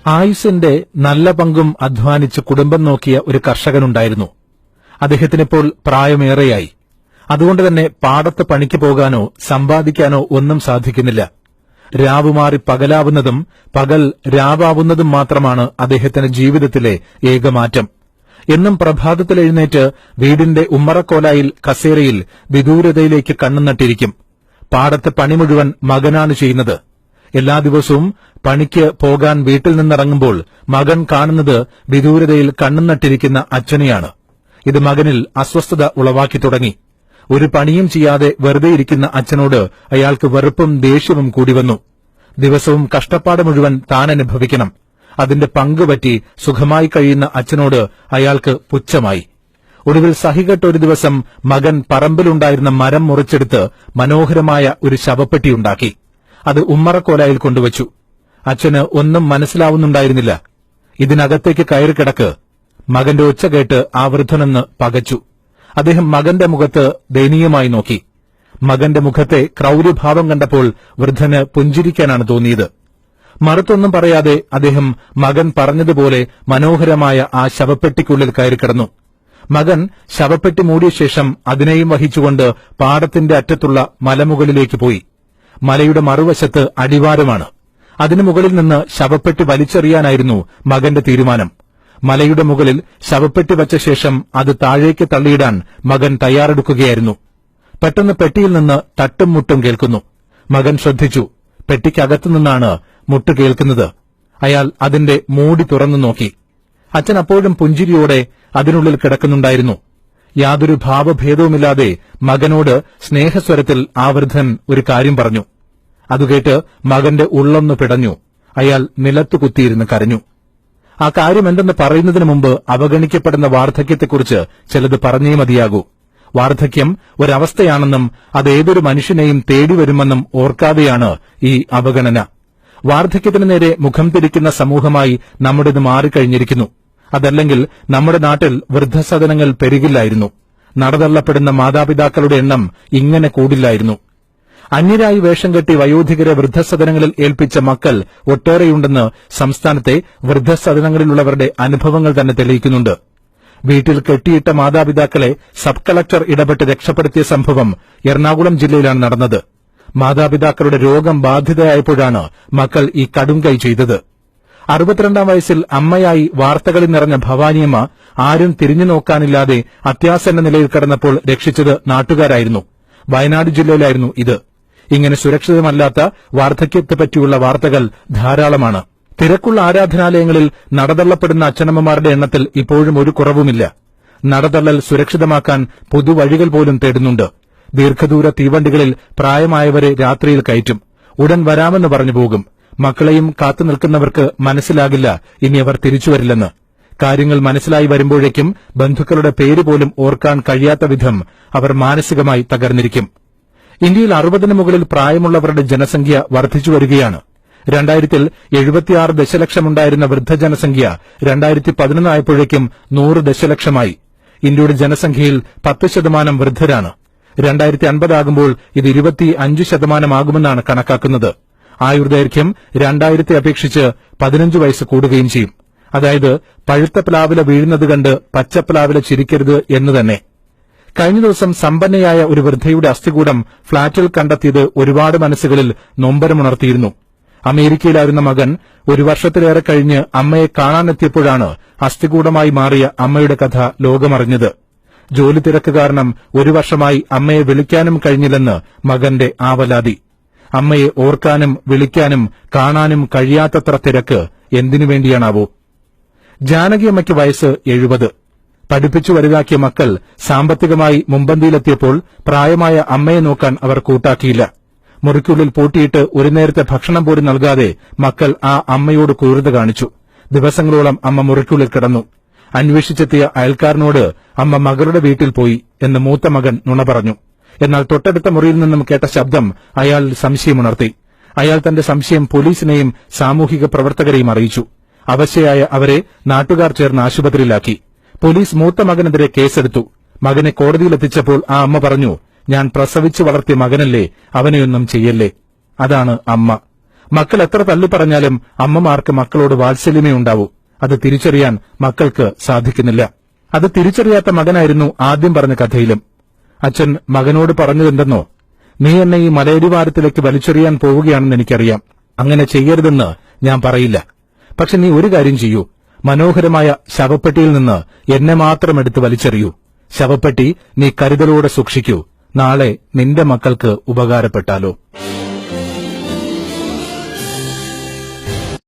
ആയുസ്സിന്റെ നല്ല പങ്കും അധ്വാനിച്ച് കുടുംബം നോക്കിയ ഒരു കർഷകനുണ്ടായിരുന്നു. അദ്ദേഹത്തിനിപ്പോൾ പ്രായമേറെയായി. അതുകൊണ്ട് തന്നെ പാടത്ത് പണിക്ക് പോകാനോ സമ്പാദിക്കാനോ ഒന്നും സാധിക്കുന്നില്ല. രാവുമാറി പകലാവുന്നതും പകൽ രാവാവുന്നതും മാത്രമാണ് അദ്ദേഹത്തിന്റെ ജീവിതത്തിലെ ഏകമാറ്റം. എന്നും പ്രഭാതത്തിൽ എഴുന്നേറ്റ് വീടിന്റെ ഉമ്മറക്കോലായിൽ കസേരയിൽ വിദൂരതയിലേക്ക് കണ്ണുനട്ടിരിക്കും. പാടത്തെ പണി മുഴുവൻ മകനാണ് ചെയ്യുന്നത്. എല്ലാ ദിവസവും പണിക്ക് പോകാൻ വീട്ടിൽ നിന്നിറങ്ങുമ്പോൾ മകൻ കാണുന്നത് വിദൂരതയിൽ കണ്ണുനട്ടിരിക്കുന്ന അച്ഛനെയാണ്. ഇത് മകനിൽ അസ്വസ്ഥത ഉളവാക്കി തുടങ്ങി. ഒരു പണിയും ചെയ്യാതെ വെറുതെ ഇരിക്കുന്ന അച്ഛനോട് അയാൾക്ക് വെറുപ്പും ദേഷ്യവും കൂടി വന്നു. ദിവസവും കഷ്ടപ്പാട് മുഴുവൻ താൻ അനുഭവിക്കണം. അതിന്റെ പങ്കുപറ്റി സുഖമായി കഴിയുന്ന അച്ഛനോട് അയാൾക്ക് പുച്ഛമായി. ഒടുവിൽ സഹികെട്ട ഒരു ദിവസം മകൻ പറമ്പിലുണ്ടായിരുന്ന മരം മുറിച്ചെടുത്ത് മനോഹരമായ ഒരു ശവപ്പെട്ടിയുണ്ടാക്കി. അത് ഉമ്മറക്കോലായിൽ കൊണ്ടുവച്ചു. അച്ഛന് ഒന്നും മനസ്സിലാവുന്നുണ്ടായിരുന്നില്ല. ഇതിനകത്തേക്ക് കയറി കിടക്ക്. മകന്റെ ഒച്ച കേട്ട് ആ വൃദ്ധനെന്ന് പകച്ചു. അദ്ദേഹം മകന്റെ മുഖത്ത് ദയനീയമായി നോക്കി. മകന്റെ മുഖത്തെ ക്രൗര്യഭാവം കണ്ടപ്പോൾ വൃദ്ധന് പുഞ്ചിരിക്കാനാണ് തോന്നിയത്. മറുത്തൊന്നും പറയാതെ അദ്ദേഹം മകൻ പറഞ്ഞതുപോലെ മനോഹരമായ ആ ശവപ്പെട്ടിക്കുള്ളിൽ കയറിക്കിടന്നു. മകൻ ശവപ്പെട്ടി മൂടിയ ശേഷം അതിനെയും വഹിച്ചുകൊണ്ട് പാടത്തിന്റെ അറ്റത്തുള്ള മലമുകളിലേക്ക് പോയി. മലയുടെ മറുവശത്ത് അടിവാരമാണ്. അതിനു മുകളിൽ നിന്ന് ശവപ്പെട്ടി വലിച്ചെറിയാനായിരുന്നു മകന്റെ തീരുമാനം. മലയുടെ മുകളിൽ ശവപ്പെട്ടി വച്ച ശേഷം അത് താഴേക്ക് തള്ളിയിടാൻ മകൻ തയ്യാറെടുക്കുകയായിരുന്നു. പെട്ടെന്ന് പെട്ടിയിൽ നിന്ന് തട്ടും മുട്ടും കേൾക്കുന്നു. മകൻ ശ്രദ്ധിച്ചു. പെട്ടിക്കകത്തുനിന്നാണ് മുട്ട് കേൾക്കുന്നത്. അയാൾ അതിന്റെ മൂടി തുറന്നു നോക്കി. അച്ഛൻ അപ്പോഴും പുഞ്ചിരിയോടെ അതിനുള്ളിൽ കിടക്കുന്നുണ്ടായിരുന്നു. യാതൊരു ഭാവഭേദവുമില്ലാതെ മകനോട് സ്നേഹസ്വരത്തിൽ ആ വൃദ്ധൻ ഒരു കാര്യം പറഞ്ഞു. അതുകേട്ട് മകന്റെ ഉള്ളൊന്നു പിടഞ്ഞു. അയാൾ നിലത്തു കുത്തിയിരുന്ന് കരഞ്ഞു. ആ കാര്യം എന്തെന്ന് പറയുന്നതിന് മുമ്പ് അവഗണിക്കപ്പെടുന്ന വാർദ്ധക്യത്തെക്കുറിച്ച് ചിലത് പറഞ്ഞേ മതിയാകൂ. വാർദ്ധക്യം ഒരവസ്ഥയാണെന്നും അത് ഏതൊരു മനുഷ്യനെയും തേടിവരുമെന്നും ഓർക്കാതെയാണ് ഈ അവഗണന. വാർദ്ധക്യത്തിനു നേരെ മുഖം തിരിക്കുന്ന സമൂഹമായി നമ്മുടേത് മാറിക്കഴിഞ്ഞിരിക്കുന്നു. അതല്ലെങ്കിൽ നമ്മുടെ നാട്ടിൽ വൃദ്ധസദനങ്ങൾ പെരുകില്ലായിരുന്നു. നടതള്ളപ്പെടുന്ന മാതാപിതാക്കളുടെ എണ്ണം ഇങ്ങനെ കൂടില്ലായിരുന്നു. അന്യരായി വേഷം കെട്ടി വയോധികരെ വൃദ്ധസദനങ്ങളിൽ ഏൽപ്പിച്ച മക്കൾ ഒട്ടേറെയുണ്ടെന്ന് സംസ്ഥാനത്തെ വൃദ്ധസദനങ്ങളിലുള്ളവരുടെ അനുഭവങ്ങൾ തന്നെ തെളിയിക്കുന്നുണ്ട്. വീട്ടിൽ കെട്ടിയിട്ട മാതാപിതാക്കളെ സബ് കളക്ടർ ഇടപെട്ട് രക്ഷപ്പെടുത്തിയ സംഭവം എറണാകുളം ജില്ലയിലാണ് നടന്നത്. മാതാപിതാക്കളുടെ രോഗം ബാധിതയായപ്പോഴാണ് മക്കൾ ഈ കടുംകൈ ചെയ്തത്. 62-ാം വയസ്സിൽ അമ്മയായി വാർത്തകളിൽ നിറഞ്ഞ ഭവാനിയമ്മ ആരും തിരിഞ്ഞു നോക്കാനില്ലാതെ അത്യാസന്ന നിലയിൽ കിടന്നപ്പോൾ രക്ഷിച്ചത് നാട്ടുകാരായിരുന്നു. വയനാട് ജില്ലയിലായിരുന്നു ഇത്. ഇങ്ങനെ സുരക്ഷിതമല്ലാത്ത വാർദ്ധക്യത്തെപ്പറ്റിയുള്ള വാർത്തകൾ ധാരാളമാണ്. തിരക്കുള്ള ആരാധനാലയങ്ങളിൽ നടതള്ളപ്പെടുന്ന അച്ഛനമ്മമാരുടെ എണ്ണത്തിൽ ഇപ്പോഴും ഒരു കുറവുമില്ല. നടതള്ളൽ സുരക്ഷിതമാക്കാൻ പുതുവഴികൾ പോലും തേടുന്നുണ്ട്. ദീർഘദൂര തീവണ്ടികളിൽ പ്രായമായവരെ രാത്രിയിൽ കയറ്റും. ഉടൻ വരാമെന്ന് പറഞ്ഞു പോകും. മക്കളെയും കാത്തുനിൽക്കുന്നവർക്ക് മനസ്സിലാകില്ല ഇനി അവർ തിരിച്ചുവരില്ലെന്ന്. കാര്യങ്ങൾ മനസ്സിലായി വരുമ്പോഴേക്കും ബന്ധുക്കളുടെ പേര് പോലും ഓർക്കാൻ കഴിയാത്ത വിധം അവർ മാനസികമായി തകർന്നിരിക്കും. ഇന്ത്യയിൽ 60-ന് മുകളിൽ പ്രായമുള്ളവരുടെ ജനസംഖ്യ വർദ്ധിച്ചുവരികയാണ്. 2000-ൽ 76 ദശലക്ഷമുണ്ടായിരുന്ന വൃദ്ധജനസംഖ്യ 2011 ആയപ്പോഴേക്കും 100 ദശലക്ഷമായി. ഇന്ത്യയുടെ ജനസംഖ്യയിൽ 10% വൃദ്ധരാണ്. 2050 ആകുമ്പോൾ ഇത് 25% ആകുമെന്നാണ് കണക്കാക്കുന്നത്. ആയുർദൈർഘ്യം 2000-ത്തെ അപേക്ഷിച്ച് 15 വയസ്സ് കൂടുകയും ചെയ്യും. അതായത് പഴുത്ത പ്ലാവില വീഴുന്നത് കണ്ട് പച്ചപ്ലാവില ചിരിക്കരുത് എന്ന് തന്നെ. കഴിഞ്ഞ ദിവസം സമ്പന്നയായ ഒരു വൃദ്ധയുടെ അസ്ഥികൂടം ഫ്ളാറ്റിൽ കണ്ടെത്തിയത് ഒരുപാട് മനസ്സുകളിൽ നൊമ്പരമുണർത്തിയിരുന്നു. അമേരിക്കയിലായിരുന്ന മകൻ 1 വർഷത്തിലേറെ കഴിഞ്ഞ് അമ്മയെ കാണാനെത്തിയപ്പോഴാണ് അസ്ഥികൂടമായി മാറിയ അമ്മയുടെ കഥ ലോകമറിഞ്ഞത്. ജോലി തിരക്ക് കാരണം 1 വർഷമായി അമ്മയെ വിളിക്കാനും കഴിഞ്ഞില്ലെന്ന് മകന്റെ ആവലാതി. അമ്മയെ ഓർക്കാനും വിളിക്കാനും കാണാനും കഴിയാത്തത്ര തിരക്ക് എന്തിനുവേണ്ടിയാണാവോ? ജാനകിയമ്മയ്ക്ക് വയസ്സ് 70. പഠിപ്പിച്ചു വലുതാക്കിയ മക്കൾ സാമ്പത്തികമായി മുമ്പന്തിയിലെത്തിയപ്പോൾ പ്രായമായ അമ്മയെ നോക്കാൻ അവർ കൂട്ടാക്കിയില്ല. മുറിക്കുള്ളിൽ പൂട്ടിയിട്ട് ഒരു നേരത്തെ ഭക്ഷണം പോലും നൽകാതെ മക്കൾ ആ അമ്മയോട് ക്രൂരത കാണിച്ചു. ദിവസങ്ങളോളം അമ്മ മുറിക്കുള്ളിൽ കിടന്നു. അന്വേഷിച്ചെത്തിയ അയൽക്കാരനോട് അമ്മ മകളുടെ വീട്ടിൽ പോയി എന്ന് മൂത്ത മകൻ നുണ പറഞ്ഞു. എന്നാൽ തൊട്ടടുത്ത മുറിയിൽ നിന്നും കേട്ട ശബ്ദം അയാളിൽ സംശയമുണർത്തി. അയാൾ തന്റെ സംശയം പോലീസിനെയും സാമൂഹിക പ്രവർത്തകരെയും അറിയിച്ചു. അവശയായ അവരെ നാട്ടുകാർ ചേർന്ന് ആശുപത്രിയിലാക്കി. പോലീസ് മൂത്ത മകനെതിരെ കേസെടുത്തു. മകനെ കോടതിയിലെത്തിച്ചപ്പോൾ ആ അമ്മ പറഞ്ഞു, ഞാൻ പ്രസവിച്ചു വളർത്തിയ മകനല്ലേ, അവനെയൊന്നും ചെയ്യല്ലേ. അതാണ് അമ്മ. മക്കൾ എത്ര തള്ളി പറഞ്ഞാലും അമ്മമാർക്ക് മക്കളോട് വാത്സല്യമേ ഉണ്ടാവൂ. അത് തിരിച്ചറിയാൻ മക്കൾക്ക് സാധിക്കുന്നില്ല. അത് തിരിച്ചറിയാത്ത മകനായിരുന്നു ആദ്യം പറഞ്ഞ കഥയിലും. അച്ഛൻ മകനോട് പറഞ്ഞതെന്തെന്നോ, നീ എന്നെ ഈ മലയടിവാരത്തിലേക്ക് വലിച്ചെറിയാൻ പോവുകയാണെന്ന് എനിക്കറിയാം. അങ്ങനെ ചെയ്യരുതെന്ന് ഞാൻ പറയില്ല. പക്ഷെ നീ ഒരു കാര്യം ചെയ്യൂ, മനോഹരമായ ശവപ്പെട്ടിയിൽ നിന്ന് എന്നെ മാത്രം എടുത്ത് വലിച്ചെറിയൂ. ശവപ്പെട്ടി നീ കരുതലോടെ സൂക്ഷിക്കൂ. നാളെ നിന്റെ മക്കൾക്ക് ഉപകാരപ്പെട്ടാലോ.